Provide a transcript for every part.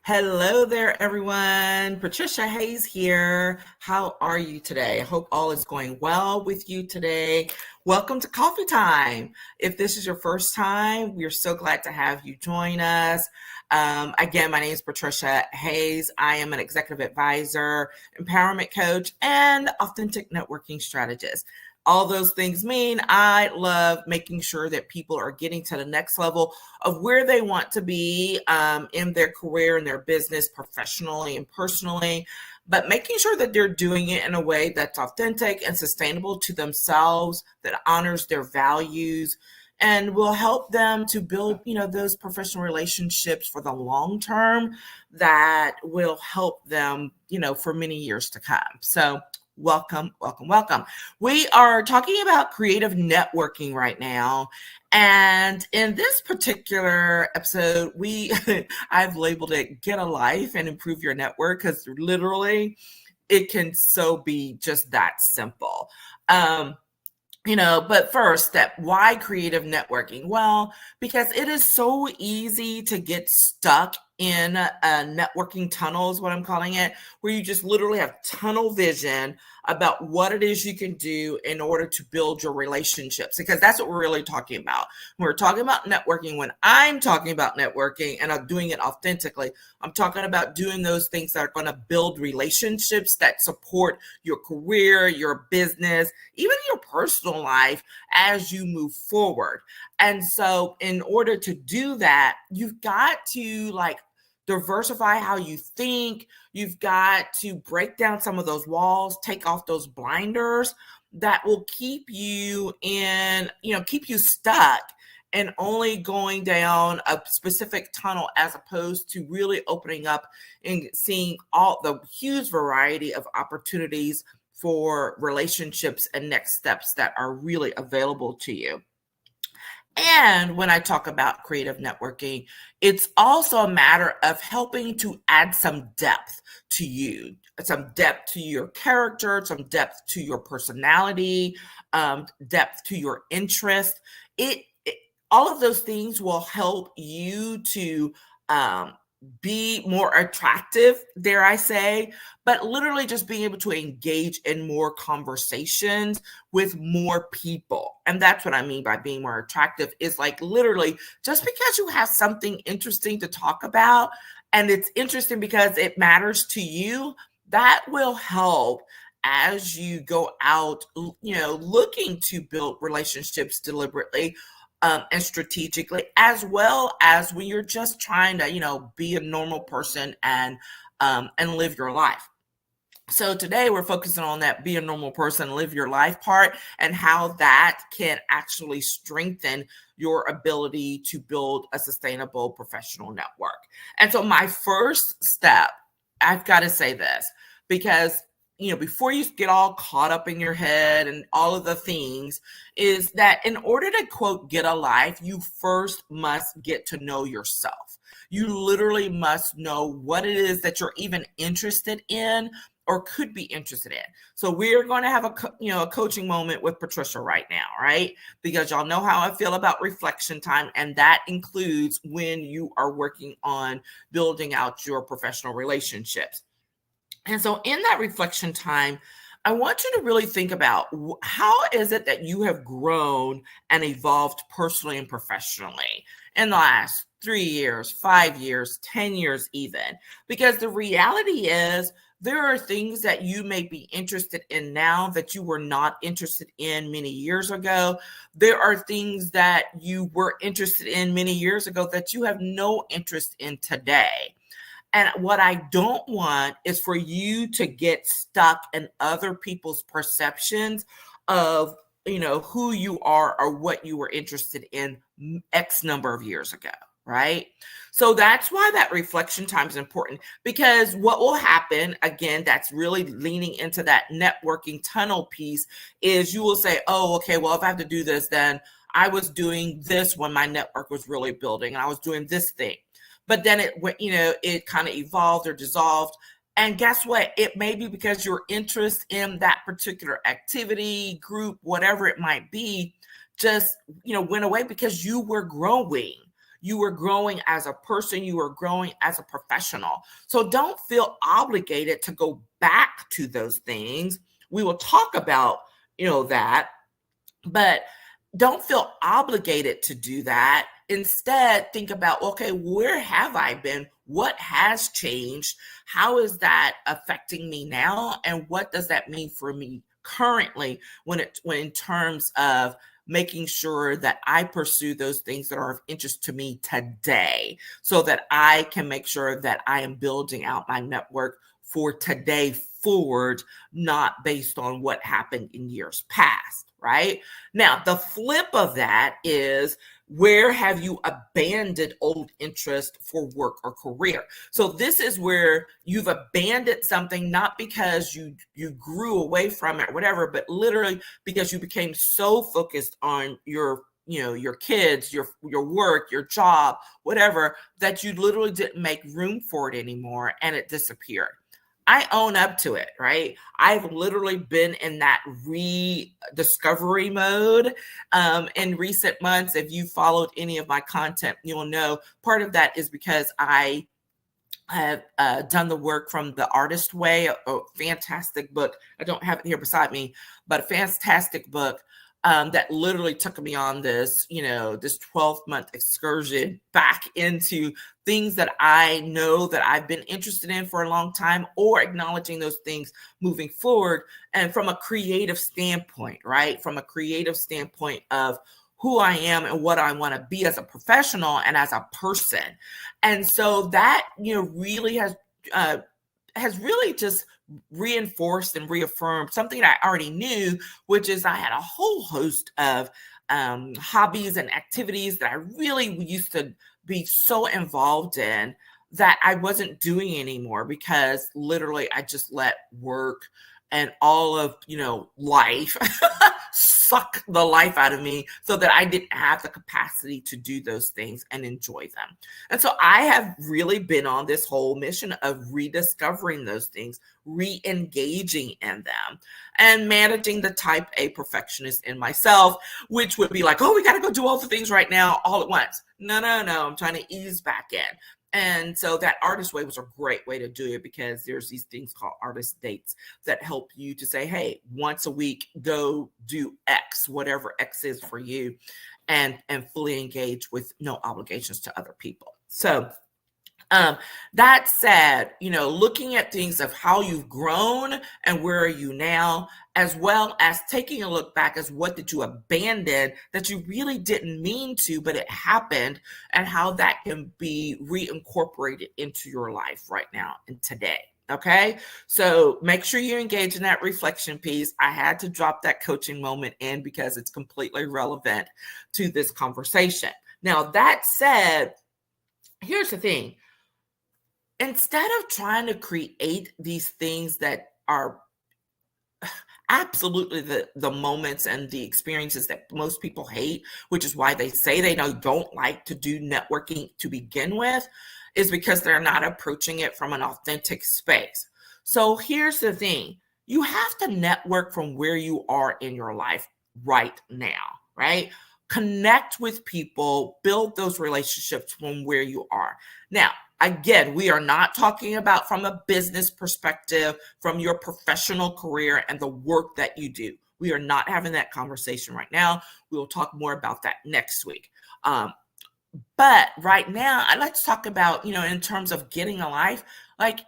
Hello there, everyone. Patricia Hayes here. How are you today? I hope all is going well with you today. Welcome to Coffee Time. If this is your first time, we're so glad to have you join us. Again, my name is Patricia Hayes. I am an executive advisor, empowerment coach, and authentic networking strategist. All those things mean I love making sure that people are getting to the next level of where they want to be in their career, in their business, professionally and personally, but making sure that they're doing it in a way that's authentic and sustainable to themselves, that honors their values, and will help them to build, those professional relationships for the long term that will help them, for many years to come. So welcome, welcome, welcome. We are talking about creative networking right now. And in this particular episode, I've labeled it Get a Life and Improve Your Network, because literally it can so be just that simple. But first, that why creative networking? Well, because it is so easy to get stuck in a networking tunnel, is what I'm calling it, where you just literally have tunnel vision about what it is you can do in order to build your relationships, because that's what we're really talking about. When we're talking about networking, when I'm talking about networking and I'm doing it authentically, I'm talking about doing those things that are going to build relationships that support your career, your business, even your personal life as you move forward. And so in order to do that, you've got to diversify how you think. You've got to break down some of those walls, take off those blinders that will keep you keep you stuck and only going down a specific tunnel, as opposed to really opening up and seeing all the huge variety of opportunities for relationships and next steps that are really available to you. And when I talk about creative networking, it's also a matter of helping to add some depth to you, some depth to your character, some depth to your personality, depth to your interest. All of those things will help you to um, be more attractive, dare I say, but literally just being able to engage in more conversations with more people. And that's what I mean by being more attractive, is like literally just because you have something interesting to talk about, and it's interesting because it matters to you, that will help as you go out, looking to build relationships deliberately, and strategically, as well as when you're just trying to, be a normal person and live your life. So today we're focusing on that be a normal person, live your life part, and how that can actually strengthen your ability to build a sustainable professional network. And so my first step, I've got to say this, because before you get all caught up in your head and all of the things, is that in order to quote get a life, you first must get to know yourself. You literally must know what it is that you're even interested in or could be interested in. So we're going to have a coaching moment with Patricia right now, right? Because y'all know how I feel about reflection time, and that includes when you are working on building out your professional relationships. And so in that reflection time, I want you to really think about how is it that you have grown and evolved personally and professionally in the last 3 years, 5 years, 10 years even. Because the reality is there are things that you may be interested in now that you were not interested in many years ago. There are things that you were interested in many years ago that you have no interest in today. And what I don't want is for you to get stuck in other people's perceptions of, who you are or what you were interested in X number of years ago, right? So that's why that reflection time is important, because what will happen, again, that's really leaning into that networking tunnel piece, is you will say, oh, okay, well, if I have to do this, then I was doing this when my network was really building and I was doing this thing. But then it kind of evolved or dissolved. And guess what? It may be because your interest in that particular activity, group, whatever it might be, just, went away because you were growing. You were growing as a person, you were growing as a professional. So don't feel obligated to go back to those things. We will talk about, that, but don't feel obligated to do that. Instead, think about, okay, where have I been? What has changed? How is that affecting me now? And what does that mean for me currently when in terms of making sure that I pursue those things that are of interest to me today, so that I can make sure that I am building out my network for today forward, not based on what happened in years past, right? Now, the flip of that is, where have you abandoned old interest for work or career? So this is where you've abandoned something, not because you grew away from it or whatever, but literally because you became so focused on your kids, your work, your job, whatever, that you literally didn't make room for it anymore and it disappeared. I own up to it, right? I've literally been in that rediscovery mode in recent months. If you followed any of my content, you'll know part of that is because I have done the work from The Artist Way, a fantastic book. I don't have it here beside me, but a fantastic book that literally took me on this 12-month excursion back into things that I know that I've been interested in for a long time, or acknowledging those things moving forward. And from a creative standpoint, right? From a creative standpoint of who I am and what I want to be as a professional and as a person. And so that, really has really just reinforced and reaffirmed something that I already knew, which is I had a whole host of hobbies and activities that I really used to be so involved in that I wasn't doing anymore, because literally I just let work and all of, life suck the life out of me, so that I didn't have the capacity to do those things and enjoy them. And so I have really been on this whole mission of rediscovering those things, re-engaging in them, and managing the type A perfectionist in myself, which would be like, oh, we got to go do all the things right now all at once. No. I'm trying to ease back in. And so that Artist Way was a great way to do it, because there's these things called artist dates that help you to say, hey, once a week, go do X, whatever X is for you, and fully engage with no obligations to other people. So that said, looking at things of how you've grown and where are you now, as well as taking a look back as what did you abandon that you really didn't mean to, but it happened, and how that can be reincorporated into your life right now and today. Okay, so make sure you engage in that reflection piece. I had to drop that coaching moment in because it's completely relevant to this conversation. Now, that said, here's the thing. Instead of trying to create these things that are absolutely the moments and the experiences that most people hate, which is why they say they don't like to do networking to begin with, is because they're not approaching it from an authentic space. So here's the thing. You have to network from where you are in your life right now, right? Connect with people, build those relationships from where you are. Now, again, we are not talking about from a business perspective, from your professional career and the work that you do. We are not having that conversation right now. We will talk more about that next week. But right now, I'd like to talk about, in terms of getting a life, like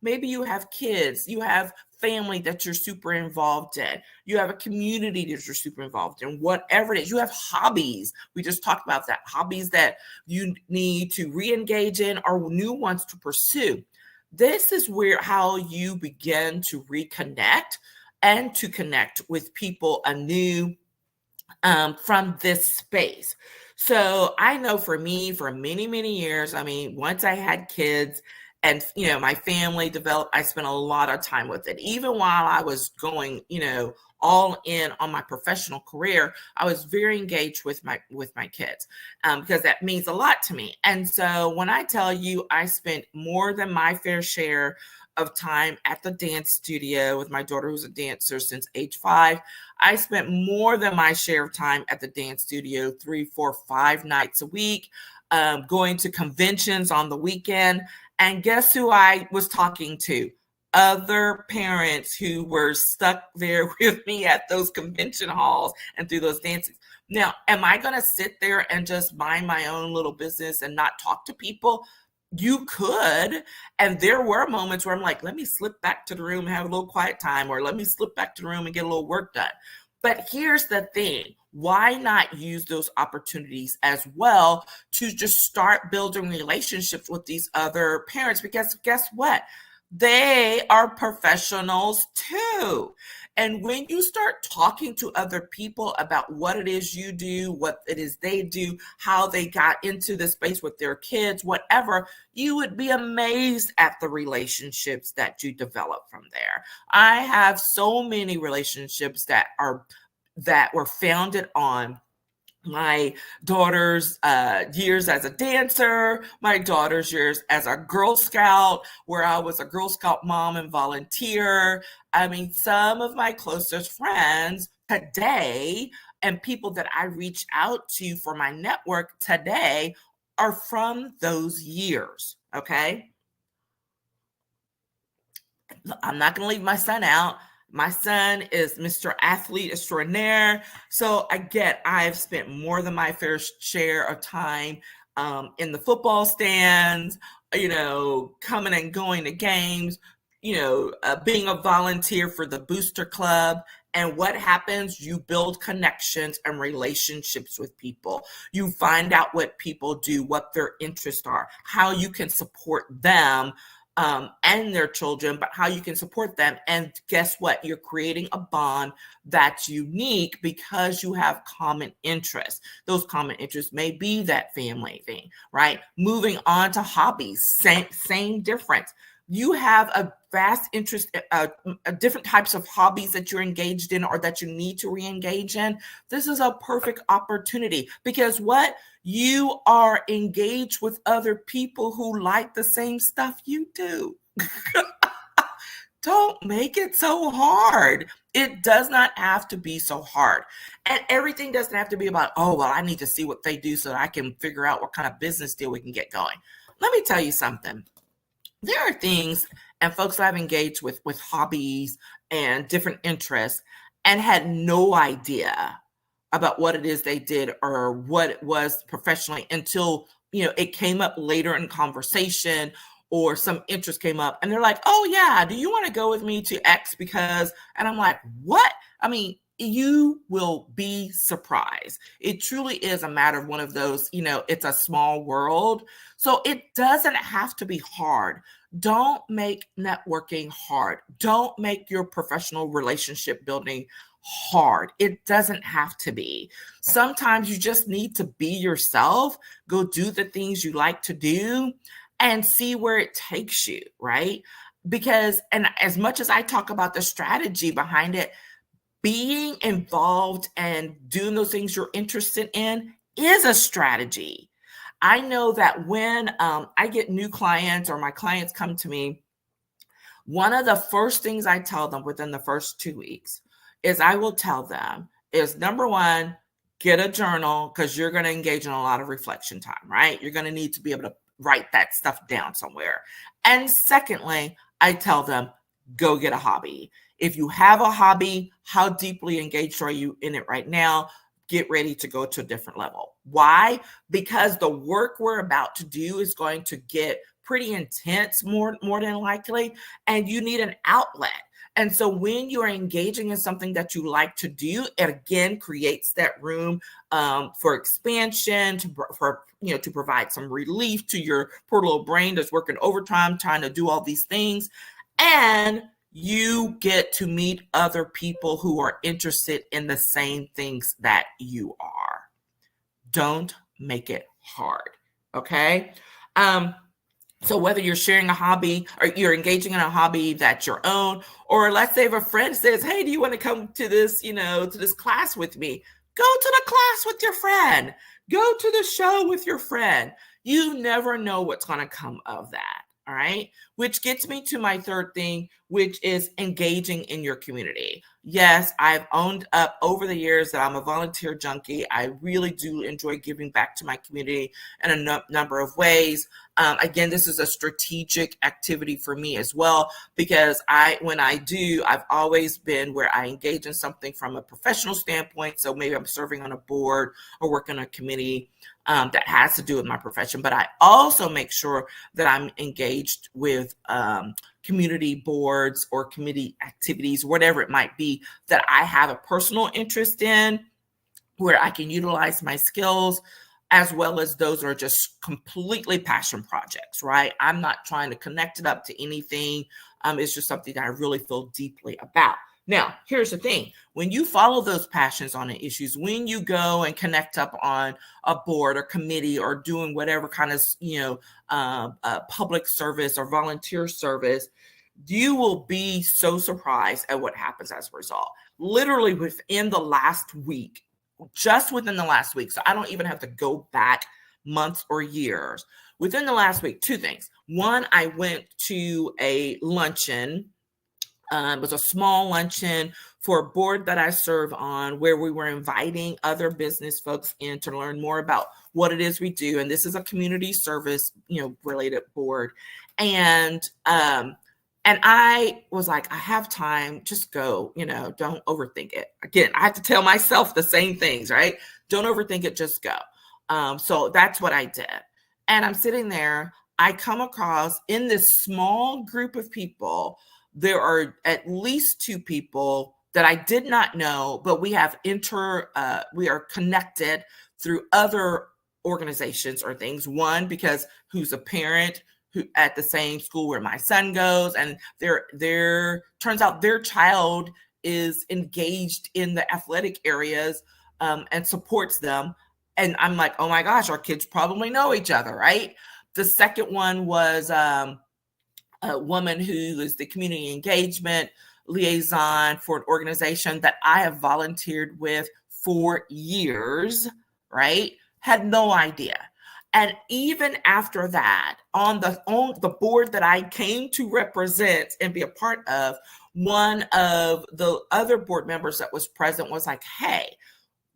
maybe you have kids, you have family that you're super involved in, you have a community that you're super involved in, whatever it is, you have hobbies. We just talked about that, hobbies that you need to re-engage in or new ones to pursue. This is how you begin to reconnect and to connect with people anew from this space. So I know for me, for many, many years, once I had kids and, my family developed, I spent a lot of time with it. Even while I was going, all in on my professional career, I was very engaged with my kids because that means a lot to me. And so when I tell you I spent more than my fair share of time at the dance studio with my daughter, who's a dancer since age 5. I spent more than my share of time at the dance studio 3, 4, 5 nights a week. going to conventions on the weekend. And guess who I was talking to? Other parents who were stuck there with me at those convention halls and through those dances. Now, am I going to sit there and just mind my own little business and not talk to people? You could. And there were moments where I'm like, let me slip back to the room and have a little quiet time, or let me slip back to the room and get a little work done. But here's the thing. Why not use those opportunities as well to just start building relationships with these other parents? Because guess what? They are professionals too. And when you start talking to other people about what it is you do, what it is they do, how they got into the space with their kids, whatever, you would be amazed at the relationships that you develop from there. I have so many relationships that were founded on my daughter's years as a dancer, my daughter's years as a Girl Scout, where I was a Girl Scout mom and volunteer. I mean, some of my closest friends today and people that I reach out to for my network today are from those years, okay? I'm not going to leave my son out. My son is Mr. Athlete Extraordinaire. So I've spent more than my fair share of time in the football stands, coming and going to games, being a volunteer for the Booster Club. And what happens? You build connections and relationships with people. You find out what people do, what their interests are, how you can support them and their children, but how you can support them. And guess what? You're creating a bond that's unique because you have common interests. Those common interests may be that family thing, right? Moving on to hobbies, same difference. You have a vast interest, different types of hobbies that you're engaged in or that you need to re-engage in. This is a perfect opportunity because what? You are engaged with other people who like the same stuff you do. Don't make it so hard. It does not have to be so hard. And everything doesn't have to be about, oh, well, I need to see what they do so that I can figure out what kind of business deal we can get going. Let me tell you something. There are things and folks I've engaged with hobbies and different interests and had no idea about what it is they did or what it was professionally until, it came up later in conversation or some interest came up and they're like, oh yeah, do you want to go with me to X because, and I'm like, what? I mean, you will be surprised. It truly is a matter of one of those, it's a small world. So it doesn't have to be hard. Don't make networking hard. Don't make your professional relationship building hard. It doesn't have to be. Sometimes you just need to be yourself, go do the things you like to do and see where it takes you, right? Because, and as much as I talk about the strategy behind it, being involved and doing those things you're interested in is a strategy. I know that when I get new clients or my clients come to me, one of the first things I tell them within the first 2 weeks is I will tell them is number one, get a journal because you're going to engage in a lot of reflection time, right? You're going to need to be able to write that stuff down somewhere. And secondly, I tell them, go get a hobby. If you have a hobby, how deeply engaged are you in it right now? Get ready to go to a different level. Why? Because the work we're about to do is going to get pretty intense more than likely, and you need an outlet. And so when you're engaging in something that you like to do, it again creates that room for expansion, to provide some relief to your poor little brain that's working overtime, trying to do all these things. And you get to meet other people who are interested in the same things that you are. Don't make it hard, okay? So whether you're sharing a hobby or you're engaging in a hobby that's your own, or let's say if a friend says, hey, do you want to come to this, to this class with me? Go to the class with your friend. Go to the show with your friend. You never know what's going to come of that. All right. Which gets me to my third thing, which is engaging in your community. Yes, I've owned up over the years that I'm a volunteer junkie. I really do enjoy giving back to my community in a number of ways. Again, this is a strategic activity for me as well, because when I do, I've always been where I engage in something from a professional standpoint. So maybe I'm serving on a board or working on a committee that has to do with my profession, but I also make sure that I'm engaged with community boards or committee activities, whatever it might be, that I have a personal interest in, where I can utilize my skills, as well as those are just completely passion projects, right? I'm not trying to connect it up to anything. It's just something that I really feel deeply about. Now, here's the thing. When you follow those passions on the issues, when you go and connect up on a board or committee or doing whatever kind of, public service or volunteer service, you will be so surprised at what happens as a result. Literally within the last week, just within the last week, so I don't even have to go back months or years. Within the last week, two things. One, I went to a luncheon. It was a small luncheon for a board that I serve on, where we were inviting other business folks in to learn more about what it is we do. And this is a community service, related board. And I was like, I have time, just go, don't overthink it. Again, I have to tell myself the same things, right? Don't overthink it, just go. So that's what I did. And I'm sitting there, I come across in this small group of people, there are at least two people that I did not know, but we have we are connected through other organizations or things. One, because who's a parent who at the same school where my son goes, and turns out their child is engaged in the athletic areas and supports them. And I'm like, oh my gosh, our kids probably know each other, right? The second one was a woman who is the community engagement liaison for an organization that I have volunteered with for years, right? Had no idea. And even after that, on the board that I came to represent and be a part of, one of the other board members that was present was like, hey,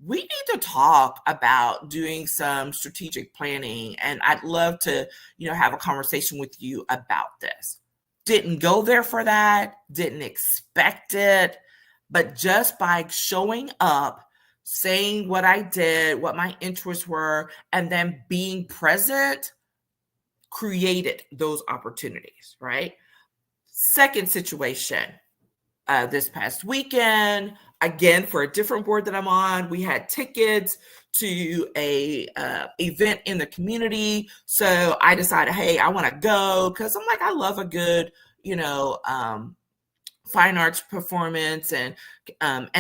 we need to talk about doing some strategic planning, and I'd love to, have a conversation with you about this. Didn't go there for that, didn't expect it, but just by showing up, saying what I did, what my interests were, and then being present, created those opportunities, right? Second situation, this past weekend, again, for a different board that I'm on, we had tickets to a event in the community. So I decided, hey, I want to go, because I'm like, I love a good, fine arts performance. And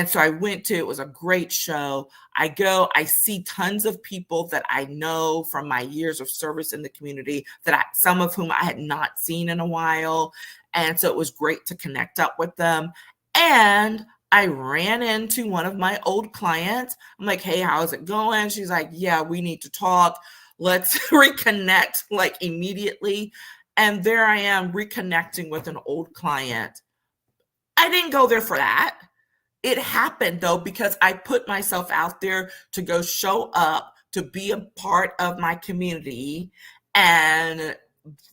so I went to, it was a great show. I go, I see tons of people that I know from my years of service in the community, some of whom I had not seen in a while. And so it was great to connect up with them. And I ran into one of my old clients. I'm like, hey, how's it going? She's like, yeah, we need to talk. Let's reconnect like immediately. And there I am reconnecting with an old client. I didn't go there for that. It happened though, because I put myself out there to go show up, to be a part of my community. And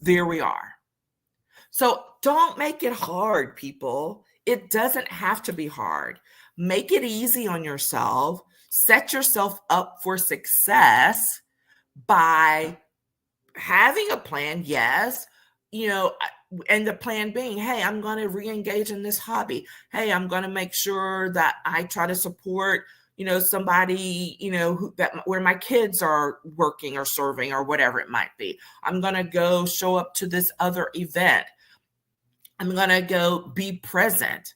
there we are. So don't make it hard, people. It doesn't have to be hard. Make it easy on yourself. Set yourself up for success by having a plan, yes, and the plan being, hey, I'm going to re-engage in this hobby. Hey, I'm going to make sure that I try to support, somebody, where my kids are working or serving or whatever it might be. I'm going to go show up to this other event. I'm going to go be present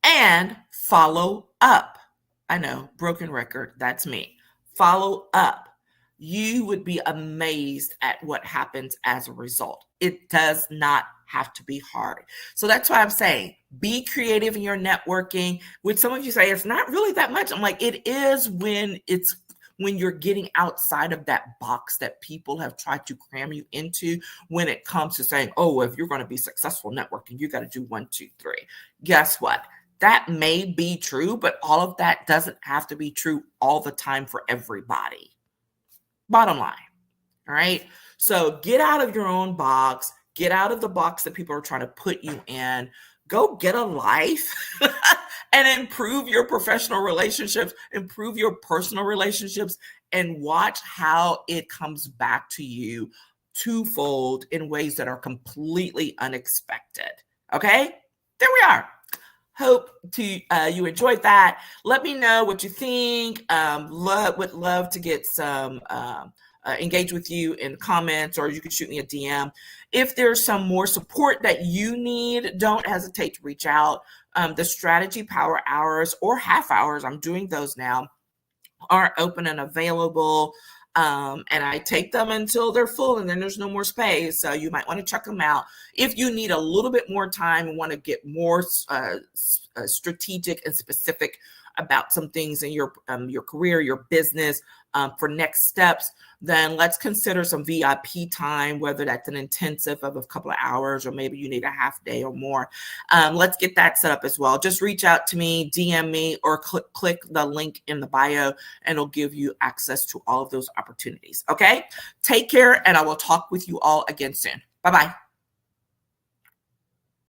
and follow up. I know, broken record, that's me. Follow up. You would be amazed at what happens as a result. It does not have to be hard. So that's why I'm saying, be creative in your networking. When some of you say it's not really that much, I'm like, it is when when you're getting outside of that box that people have tried to cram you into when it comes to saying, oh, if you're going to be successful networking, you got to do 1, 2, 3. Guess what? That may be true, but all of that doesn't have to be true all the time for everybody. Bottom line. All right. So get out of your own box, get out of the box that people are trying to put you in, go get a life and improve your professional relationships, improve your personal relationships, and watch how it comes back to you twofold in ways that are completely unexpected. Okay. There we are. Hope you enjoyed that. Let me know what you think. Would love to get some engage with you in comments, or you can shoot me a DM. If there's some more support that you need, don't hesitate to reach out. The strategy power hours or half hours, I'm doing those now, are open and available. And I take them until they're full and then there's no more space. So you might want to check them out. If you need a little bit more time and want to get more strategic and specific about some things in your career, your business, for next steps, then let's consider some VIP time, whether that's an intensive of a couple of hours or maybe you need a half day or more. Let's get that set up as well. Just reach out to me, DM me, or click the link in the bio, and it'll give you access to all of those opportunities. Okay, take care, and I will talk with you all again soon. Bye-bye.